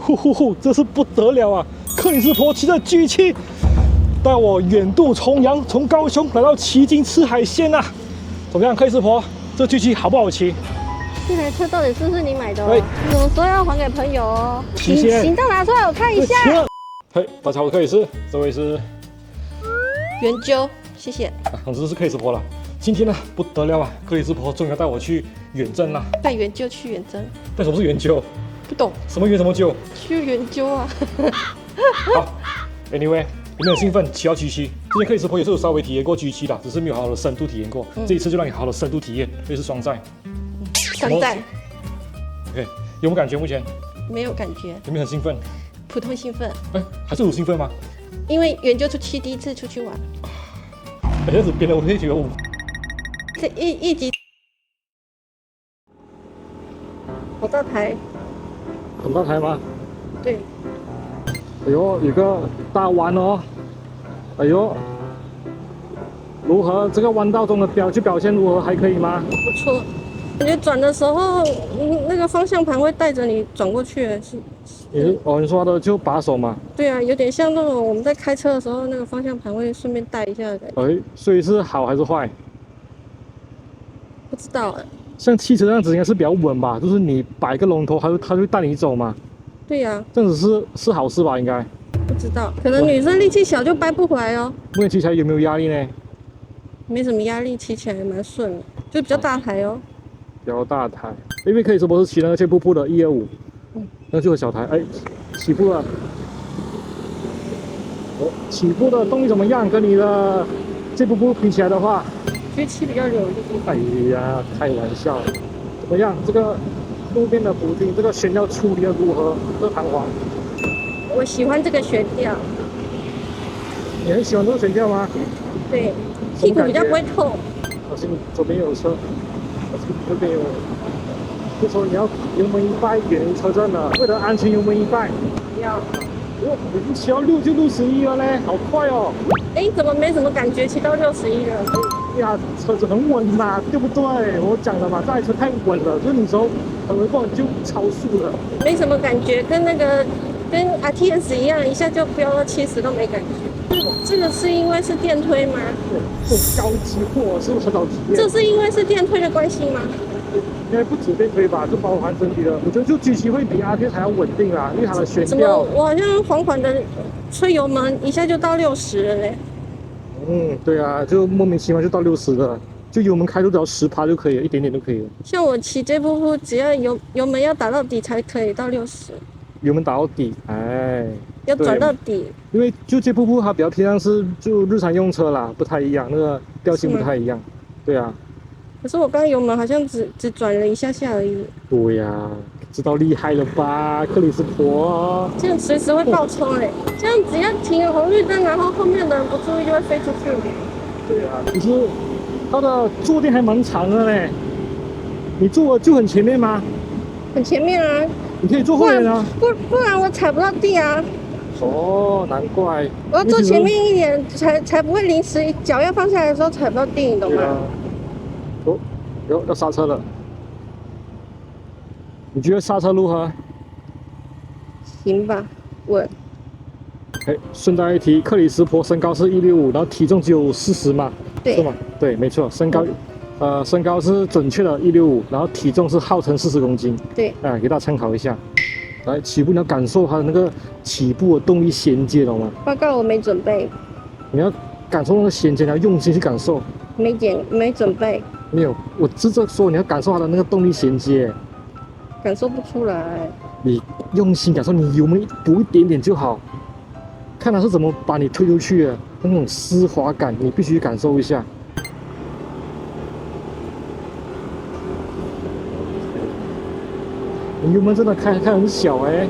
呼呼呼，這是不得了啊！克里斯婆騎着 G7，帶我遠渡重洋，從高雄來到旗津吃海鮮啊！怎麼樣，克里斯婆，這 G7好不好騎？這台車到底是不是你買的、哦？什麼時候要還給朋友哦？行照拿出来我看一下。嘿，大家好，我是克里斯，這位是圓揪，謝謝。总之是克里斯婆了。今天呢不得了啊，克里斯婆終於要帶我去遠征了。帶圓揪去遠征？但什麼是遠揪？不懂。什麼遠什麼揪？去圓揪啊。好 ，Anyway，有沒有興奮騎到 G7？之前克里斯婆也是有稍微體驗過 G7的，只是沒有好好的深度體驗過。這一次就讓你好好的深度體驗，所以是雙載。雙載。OK， 有沒有感覺？目前沒有感覺。有沒有很興奮？普通興奮。哎，還是有興奮嗎？因為圓揪第一次出去玩。這樣子變得我會覺得我。這一集。好大台。很大台嗎？對。哎呦，有個大彎哦。哎呦，如何？這個彎道中的表現如何？還可以嗎？不錯。感覺轉的時候，那個方向盤會帶着你轉過去，是。你說的就把手嘛？對啊，有點像那種我們在開車的時候，那個方向盤會順便帶一下的感覺。哎，所以是好還是壞？不知道哎。像汽车這樣子應該是比較穩吧？就是你擺一個龍頭，它就會帶你走嘛。對呀、啊。這樣子是好事吧？應該。不知道，可能女生力氣小就掰不回來哦。目前騎起來有沒有壓力呢？沒什麼壓力，騎起來蠻順的，就比較大台哦。比較大台，因為克里斯婆是騎那個切瀑布的125，那就很小台。哎，起步了。哦，起步的動力怎麼樣？跟你的切瀑布比起來的話，G7比較有力。哎呀，開玩笑。怎麼樣？這個路邊的補丁，這個懸吊處理的如何？這彈簧。我喜歡這個懸吊。你很喜歡這個懸吊嗎？對，屁股比較不會痛。小心，左邊有車。右邊有，就說你要油門一拜，遠離車陣了。為了安全，油門一拜。要。哦，你騎到6就61了嘞，好快哦。哎，怎麼沒什麼感覺？騎到61了。哎呀，車子很穩嘛，對不對？我講的嘛，這台車太穩了，就是你說很容易就超速了。沒什麼感覺，跟RTS 一樣，一下就飆到70都沒感覺。這個是因為是電推嗎？對，這種高級貨是不是很少體驗？這是因為是電推的關係嗎？應該不止電推吧，就包含整體的。我覺得就 G7會比 RTS 還要穩定啦，因為它的懸吊。我好像緩緩的吹油門，一下就到60了嘞。對啊，就莫名其妙就到60了，就油門開到只要10%就可以了，一點點就可以了。像我騎這瀑布，只要油門要打到底才可以到60。油門打到底，哎。要轉到底，因為就這瀑布它比較偏向是就日常用車啦，不太一樣，那個調性不太一樣，對啊。可是我剛剛油門好像只轉了一下下而已。對呀、啊，知道厲害了吧，克里斯婆。這樣隨時會爆衝哎，這樣只要停了紅綠燈，然後後面的人不注意就會飛出去。對啊，可是它的坐墊還蠻長的嘞，你坐就很前面嗎？很前面啊。你可以坐後面啊。不然我踩不到地啊。哦，難怪。我要坐前面一點，才不會臨時腳要放下來的時候踩不到地，你懂嗎？哦，要剎車了。你覺得剎車如何？行吧，穩。哎，順帶一提，克里斯婆身高是165，然後體重只有40嘛？對。是嗎？對，沒錯，身高是準確的165，然後體重是號稱40公斤。對。給大家參考一下。來起步，你要感受它的那個起步的動力銜接，懂嗎？報告，我沒準備。你要感受那個銜接，你要用心去感受。沒準備。沒有，我是這說你要感受它的那個動力銜接。感受不出來。你用心感受，你油門補一點點就好。看它是怎麼把你推出去的，那種絲滑感，你必須感受一下。你油門真的開很小哎。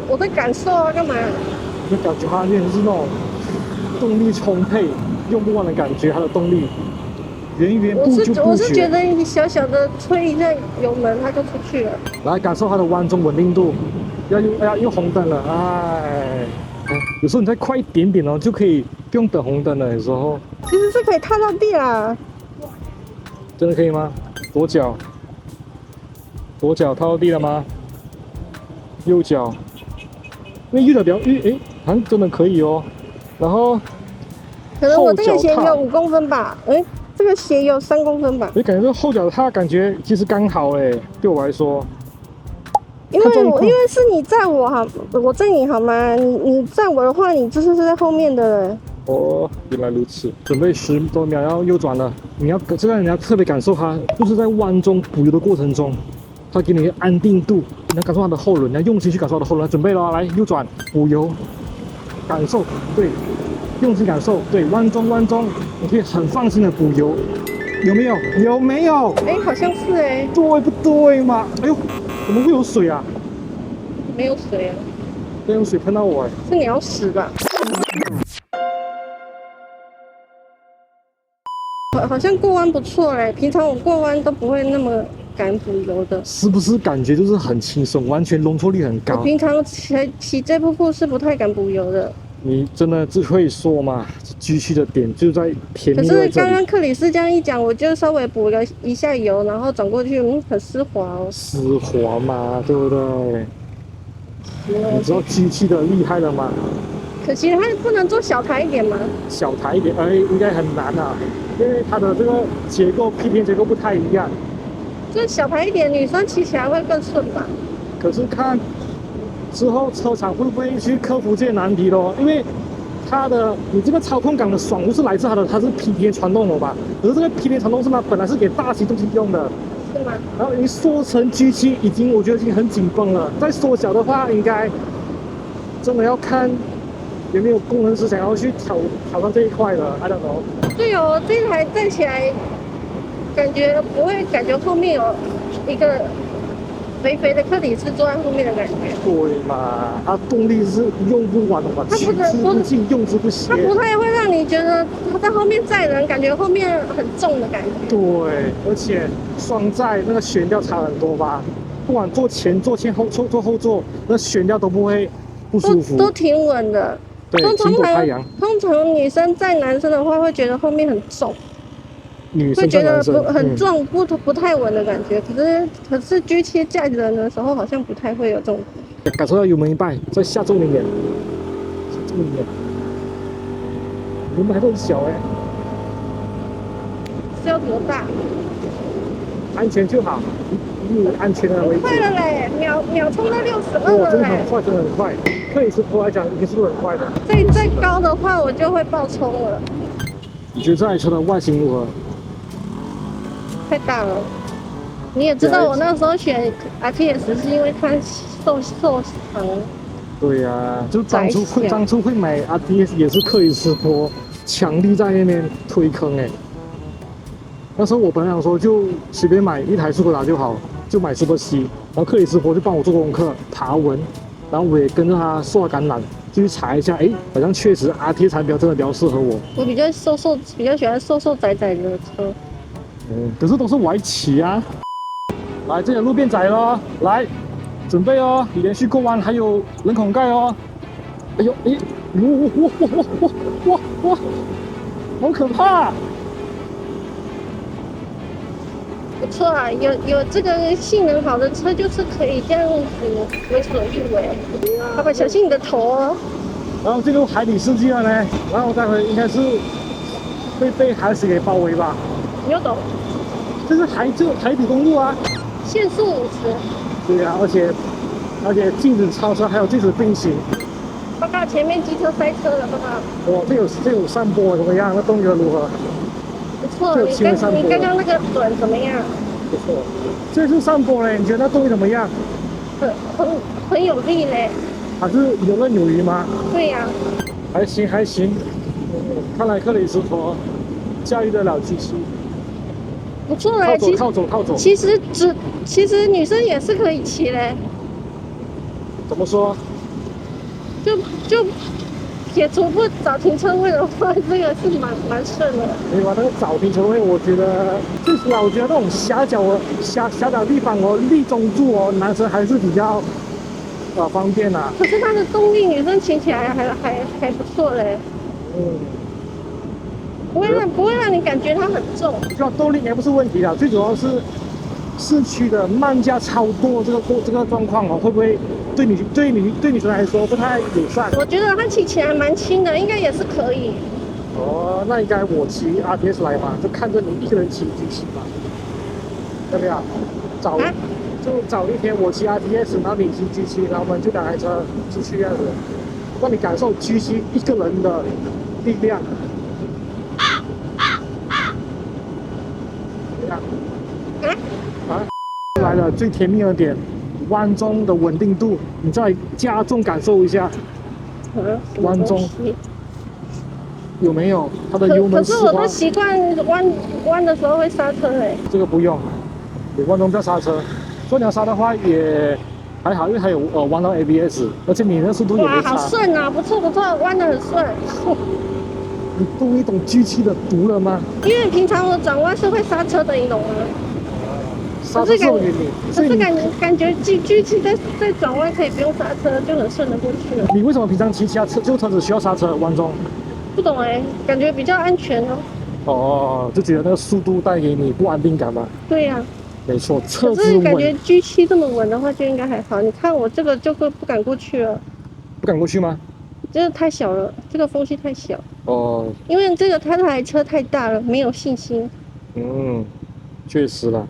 我在感受啊，幹嘛？你感覺它就是那種動力充沛、用不完的感覺，它的動力源源不絕。我是覺得你小小的推一下油門，它就出去了。來感受它的彎中穩定度。要用，哎呀，又紅燈了，哎。有時候你再快一點點哦，就可以不用等紅燈了。有時候其實是可以踏到地啦。真的可以嗎？左腳踏到地了嗎？右腳因为右腳比較哎，好像真的可以哦。然後可能我這個鞋有5公分吧，哎，這個鞋有3公分吧。你感覺這個後腳踏感覺其實剛好哎，對我來說。因為是你載我好，我載你好嗎？你載我的話，你就是在後面的。哦，原來如此。準備10多秒要右轉了，你要特別感受它，就是在彎中補油的過程中，它給你一個安定度，你要感受它的後輪，你要用心去感受它的後輪。準備了，來右轉補油，感受對，用心感受對，彎中，你可以很放心的補油，有沒有？有沒有？哎，好像是哎。對不對嘛？哎呦，怎麼會有水啊？沒有水啊。沒有水噴到我哎。是你要死吧？好像過彎不錯哎，平常我過彎都不會那麼敢補油的。是不是感覺就是很輕鬆，完全容錯率很高？我平常騎這瀑布是不太敢補油的。你真的只會說嘛？G7的點就在偏。可是剛剛克里斯這樣一講，我就稍微補了一下油，然後轉過去，很絲滑哦。絲滑嘛，對不對？你知道 G7的厲害了嗎？可惜它不能做小台一點嗎？小台一點，哎，應該很難啊，因為它的這個結構屁片結構不太一樣。就小台一點，女生騎起來會更順吧？可是看之後車廠會不會去克服這些難題咯？因為你這個操控感的爽度是來自它是屁片傳動的吧？可是這個屁片傳動是它本來是給大型重機用的，是嗎？然後你縮成 G7 我覺得已經很緊繃了，再縮小的話，應該真的要看有沒有工程師想要去挑戰這一塊的 I don't know。對哦，這台站起來感覺不會感覺後面有一個肥肥的克里斯坐在後面的感覺。對嘛，它動力是用不完的嘛，取之不盡，用之不竭。它不太會讓你覺得它在後面載人，感覺後面很重的感覺。對，而且雙載那個懸吊差很多吧？不管坐前座、坐後座，那懸吊都不會不舒服，都挺穩的。對，經過太陽。通常女生載男生的話，會覺得後面很重。女生會覺得很重，不太穩的感覺。可是 G7 載人的時候，好像不太會有這種。感受到油門一拜，再下重一點，下重一點。油門還是很小哎。是要多大？安全就好，以安全的為主。快了嘞，秒衝到62了嘞。真的很快，真的很快。克里斯托來講，已經是很快的。再高的話，我就會爆衝了。你覺得這台車的外形如何？太大了，你也知道我那時候選 RTS 是因為它瘦長。對呀、啊，就當初會買 RTS 也是克里斯托強力在那邊推坑哎。那時候我本來想說就隨便買一台速克達就好，就買 Super C， 然後克里斯托就幫我做功課爬文，然後我也跟着他受感染，就去查一下，哎，好像確實 RTS 產品真的比較適合我。我比較喜歡瘦窄窄的車。可是都是歪騎啊！來，這條路變窄了，來，準備哦，連續過彎還有人孔蓋哦。哎呦，哎，哇，好可怕！不錯啊，有這個性能好的車，就是可以這樣子為所欲為。爸爸，小心你的頭哦。然後進入海底世界了呢，然後待會應該是會被海水給包圍吧。沒有懂，這是海底公路啊，限速50。對啊，而且禁止超車，還有禁止並行。報告前面機車塞車了，報告。哇，這有上坡怎麼樣？那動力如何？不錯，你剛剛那個轉怎麼樣？不錯，這是上坡嘞，你覺得那動力怎麼樣？很有力嘞。還是游刃有餘嗎？對呀、啊。還行。看來克里斯托駕馭得了 G7。不錯嘞，靠走。其實女生也是可以騎嘞。怎麼說？就撇除不找停車位的話，這個是蠻順的。沒有啊，那個找停車位，我覺得就是啊，我覺得那種狹角地方哦，立中柱哦，男生還是比較方便啊。可是它的動力，女生騎起來還不錯嘞。不會讓你感覺它很重。就動力應該不是問題啦，最主要是市區的慢價超多這個狀況哦，會不會對女生來說不太友善？我覺得它騎起來蠻輕的，應該也是可以。哦，那應該我騎 RTS 來嘛，就看着你一個人騎GT嘛，要不要？就找一天我騎 RTS，然後你騎GT，然後我們就2台車出去這樣子，讓你感受GT一個人的力量。来了最甜蜜的點，彎中的穩定度，你再加重感受一下。彎中有沒有它的油门？可是我都習慣彎的時候會剎車哎。這個不用，你彎中不要剎車。如果你要剎的話也還好，因為還有彎道 ABS， 而且你的速度也沒差。哇，好順啊，不錯，彎得很順。你终于懂 G7 的毒了嗎？因為平常我轉彎是會剎車的，你懂嗎？剎車送給你，可是感覺 G7 在轉彎可以不用剎車，就很順的過去了。你為什麼平常騎其他車子需要剎車彎中？不懂哎，感覺比較安全哦。哦，就覺得那個速度帶給你不安定感嘛？對呀。沒錯，車子穩。可是感覺 G7 這麼穩的話，就應該還好。你看我這個就會不敢過去了。不敢過去嗎？這個太小了，這個風隙太小。哦。因為這個它台車太大了，沒有信心。嗯，確實啦。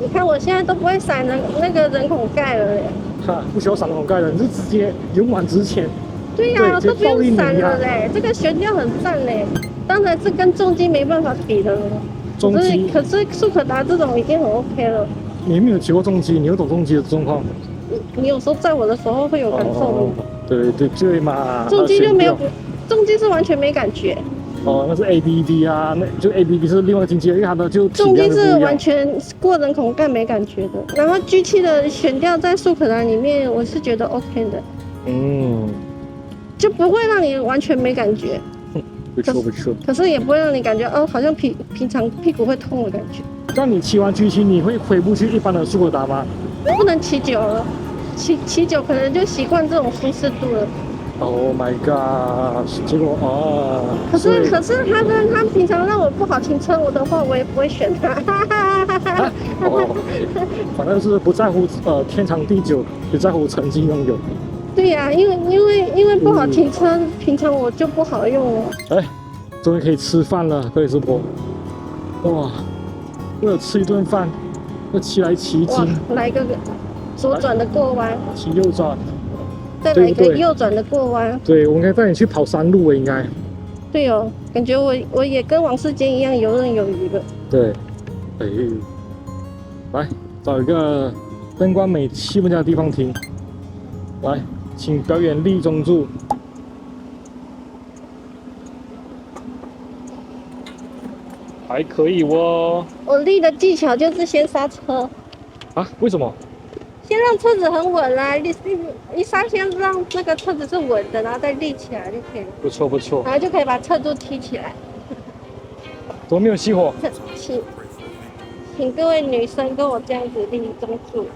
你看我現在都不會閃那個人孔蓋了嘞。哈，不需要閃人孔蓋了，你就直接勇往直前。對呀，都不用閃了嘞，這個懸吊很讚嘞。當然是跟重機沒辦法比的了。重機可是速可達這種已經很 OK 了。你沒有騎過重機，你又懂重機的狀況。你有時候載我的時候會有感受的。對嘛。重機就沒有，重機是完全沒感覺。哦，那是 ADD 啊，那就 ADD 是另外一個境界，因為它的就重機是完全過人孔蓋沒感覺的。然後 G7 的懸吊在速可達裡面，我是覺得 OK 的。嗯，就不會讓你完全沒感覺。不錯。可是也不會讓你感覺好像平常屁股會痛的感覺。那你騎完 G7，你會回不去一般的速可達嗎？不能騎久了，騎久可能就習慣這種舒適度了。Oh my god！ 結果可是他平常讓我不好停車的話，我也不會選他。反正是不在乎天長地久，只在乎曾經擁有。對呀，因為不好停車，平常我就不好用了。哎，終於可以吃飯了，各位師婆。哇，為了吃一頓飯，要騎來騎去。來一個左轉的過彎。騎右轉。再來一個右轉的過彎。對，我應該帶你去跑山路，應該。對哦，感覺我也跟王世堅一樣游刃有餘的。對，來找一個燈光美、氣氛佳的地方停。來，請表演立中柱。還可以哦。我立的技巧就是先剎車。啊？為什麼？先讓車子很穩啦，一剎先讓那個車子是穩的，然後再立起來就可以了。不錯。然後就可以把側柱踢起來。怎麼沒有熄火？請各位女生跟我這樣子立中柱。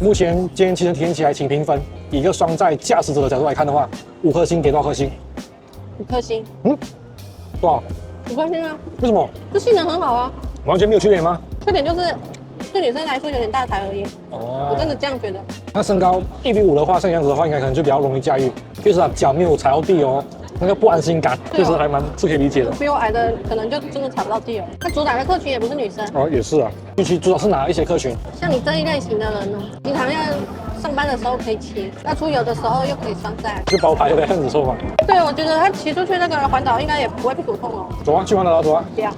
目前今天骑乘体驗起來，請評分。以一個雙載駕駛者的角度來看的話，5顆星給多少顆星？5顆星。多少？5顆星啊。為什麼？這性能很好啊。完全沒有缺點嗎？缺點就是對女生來說有點大台而已。我真的這樣覺得。那身高1:5的話，像這樣子的話，應該可能就比較容易駕馭。就是啊，腳沒有踩到地哦，那個不安心感，確實還蠻是可以理解的。比我矮的可能就真的踩不到地哦。那主打的客群也不是女生。也是啊。主要是哪一些客群？像你這一類型的人呢，平常要上班的時候可以騎，那出遊的時候又可以雙載，就包牌的樣子說嘛。對，我覺得他騎出去那個環島應該也不會屁股痛哦。走啊，去環島走啊。不要。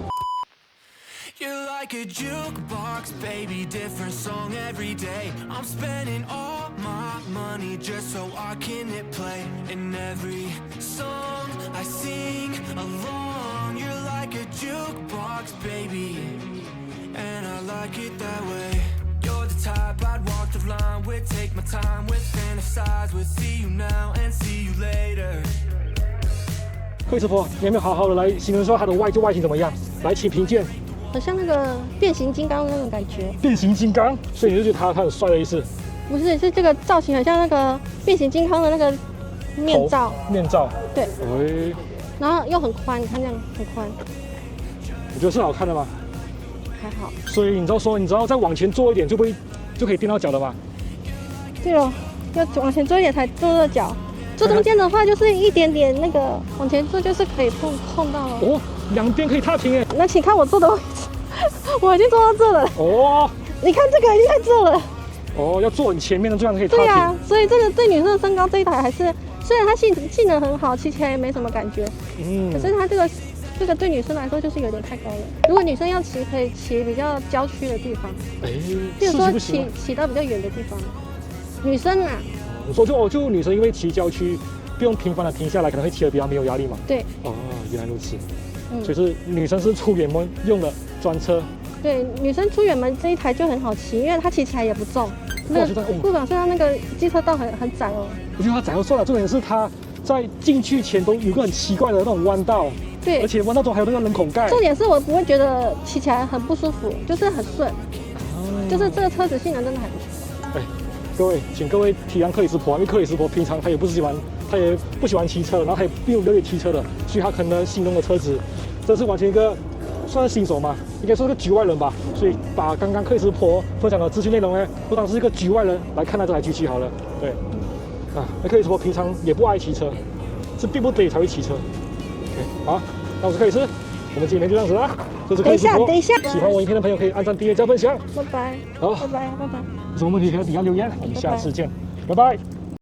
You're like a jukebox, baby, different song every day. I'm spending all my money just so I can hit play. And every song I sing along, you're like a jukebox, baby, and I like it that way. You're the type I'd walk the line with, take my time with, fantasize with, see you now and see you later. 克里斯伯，你有没有好好的来形容说它的外形怎么样？来，请评鉴。好像那个变形金刚那种感觉。变形金刚，所以你就觉得他很帥的意思？不是，是这個造型很像那個變形金剛的那個面罩。面罩。對。哎。然後又很寬，你看這樣很寬。你覺得是好看的嗎？還好。所以你知道再往前坐一點就可以墊到腳的嗎？對哦，要往前坐一點才坐到腳。坐中間的話就是一點點那個往前坐就是可以碰到了。哦，兩邊可以踏平哎。那請看我坐的位置，我已經坐到這了。哦。你看這個已經在這了。哦，要坐很前面的，這樣可以踏平。對啊，所以這個對女生的身高這一台還是，雖然它性能很好，騎起來也沒什麼感覺。可是它這個對女生來說就是有點太高了。如果女生要騎，可以騎比較郊區的地方。比如說騎到比較遠的地方。女生啊。你說就女生因為騎郊區，不用頻繁的停下來，可能會騎得比較沒有壓力嘛。對。哦，原來如此。所以是女生是出遠門用的專車。對，女生出遠門這一台就很好騎，因為它騎起來也不重。不管是它那個機車道很窄哦。我覺得它窄就算了，重點是它在進去前都有個很奇怪的那種彎道。對，而且彎道中還有那個人孔蓋。重點是我不會覺得騎起來很不舒服，就是很順。就是這個車子性能真的還不錯。各位，請各位體諒克里斯伯，因為克里斯伯平常他也不喜歡騎車，然後他也並不了解騎車的，所以他可能形容的車子，這是完全一個算是新手嘛，應該說是個局外人吧。所以把剛剛克里斯伯分享的資訊內容呢，都當是一個局外人來看待這台機器好了。對，那克里斯伯平常也不愛騎車，是逼不得已才會騎車。OK， 好，那我是克里斯，我們今天就這樣子啦。這是克里斯伯。等一下，喜歡我影片的朋友可以按讚、訂閱、加分享。拜拜。好，拜拜。有什麼問題可以底下留言，我們下次見，拜拜。